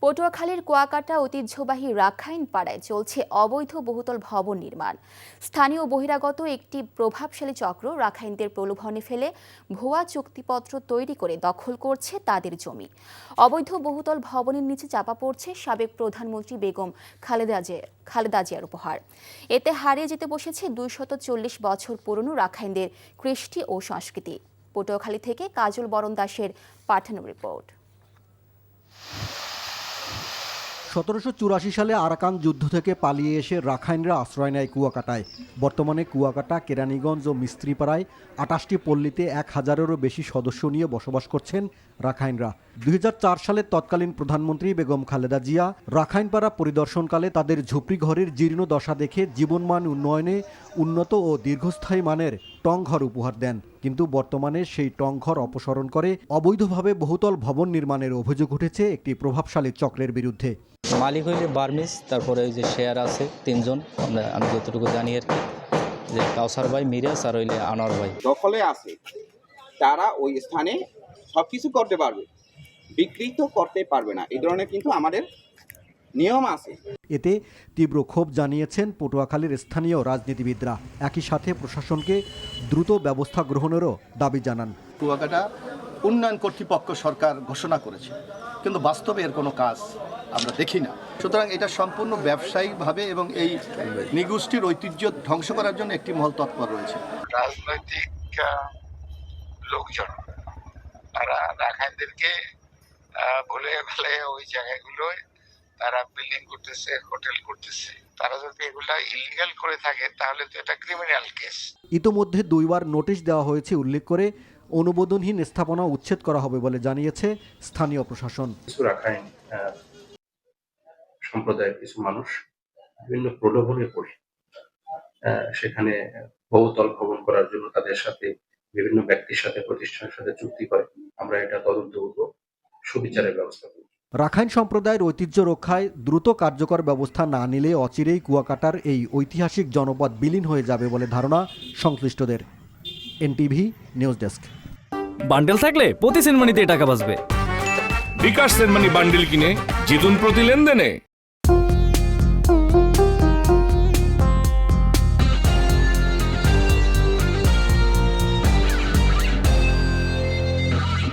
পটুয়াখালীর কুয়াকাটা ঐতিহ্যবাহী রাখাইন পাড়ায় চলছে অবৈধ বহুতল ভবন নির্মাণ। স্থানীয় বহিরাগত একটি প্রভাবশালী চক্র রাখাইনদের প্রলোভনে ফেলে ভুয়া চুক্তিপত্র তৈরি করে দখল করছে তাদের জমি। অবৈধ বহুতল ভবনের নিচে চাপা পড়ছে সাবেক প্রধানমন্ত্রী বেগম খালেদা জিয়ার উপহার। এতে হারিয়ে যেতে বসেছে 240 বছর পুরনো রাখাইনদের কৃষ্টি ও সংস্কৃতি। পটুয়াখালী থেকে কাজল বরণ দাসের পাঠানো রিপোর্ট। 1784 সালে আরাকান যুদ্ধ থেকে পালিয়ে এসে রাখাইনরা আশ্রয় নেয় কুয়াকাটায়। বর্তমানে কুয়াকাটা, কেরানীগঞ্জ ও মিস্ত্রিপাড়ায় 28টি পল্লীতে 1000-এরও বেশি সদস্য নিয়ে বসবাস করছেন রাখাইনরা। 2004 সালে তৎকালীন প্রধানমন্ত্রী বেগম খালেদা জিয়া রাখাইনপাড়া পরিদর্শনকালে তাদের ঝুপড়ি ঘরের জীর্ণ দশা দেখে জীবনমান উন্নয়নে উন্নত ও দীর্ঘস্থায়ী মানের টংঘর উপহার দেন। কিন্তু বর্তমানে সেই টংঘর অপসারণ করে অবৈধভাবে বহুতল ভবন নির্মাণের অভিযোগ উঠেছে একটি প্রভাবশালী চক্রের বিরুদ্ধে। মালিক হইলে বার্মিস, তারপরে ওই যে শেয়ার আছে 3 জন, আমি যতটুকু জানি আর কি, যে কাউসার ভাই, মিরাজ আর হইলে আনোয়ার ভাই দখলে আছে। তারা ওই স্থানে সবকিছু করতে পারবে, বিক্রি তো করতে পারবে না, এই ধরনের কিন্তু আমাদের নিয়ম আছে। এতে তীব্র ক্ষোভ জানিয়েছেন পটুয়াখালীর স্থানীয় রাজনীতিবিদরা। একই সাথে প্রশাসনকে দ্রুত ব্যবস্থা গ্রহণেরও দাবি জানান। কুয়াকাটা উন্নয়ন কর্তৃপক্ষ সরকার ঘোষণা করেছে, কিন্তু বাস্তবে এর কোনো কাজ আমরা দেখি না। সুতরাং এটা সম্পূর্ণ ব্যবসায়িকভাবে এবং এই নিগোষ্ঠীর ঐতিহ্য ধ্বংস করার জন্য একটি মহল তৎপর রয়েছে। রাজনৈতিক লোকজন তারা রাখাইনদেরকে বলে ফেলে ওই জায়গাগুলোয় তারা বিল্ডিং করতেছে, হোটেল করতেছে। তারা যদি এগুলা ইলিগাল করে থাকে তাহলে তো এটা ক্রিমিনাল কেস। ইতোমধ্যে 2বার নোটিশ দেওয়া হয়েছে উল্লেখ করে অনুমোদনহীন স্থাপনা উচ্ছেদ করা হবে বলে জানিয়েছে স্থানীয় প্রশাসন। রাখাইন সম্প্রদায়ের কিছু মানুষ বিভিন্ন প্রলোভনে পড়ে সেখানে বহুতল ভবন করার জন্য তাদের সাথে বিভিন্ন ব্যক্তির সাথে, প্রতিষ্ঠানের সাথে চুক্তি করে। আমরা এটা তদন্ত করব, সুবিচারের ব্যবস্থা করব। রাখাইন সম্প্রদায়ের ঐতিহ্য রক্ষায় দ্রুত কার্যকর ব্যবস্থা না নিলে অচিরেই কুয়াকাটার এই ঐতিহাসিক জনপদ বিলীন হয়ে যাবে বলে ধারণা সংশ্লিষ্টদের। NTV news desk. বান্ডেল থাকলে প্রতি সেনমানিতে টাকা বাঁচবে। বিকাশ সেনমানি বান্ডেল কিনে জিতুন প্রতি লেনদেনে।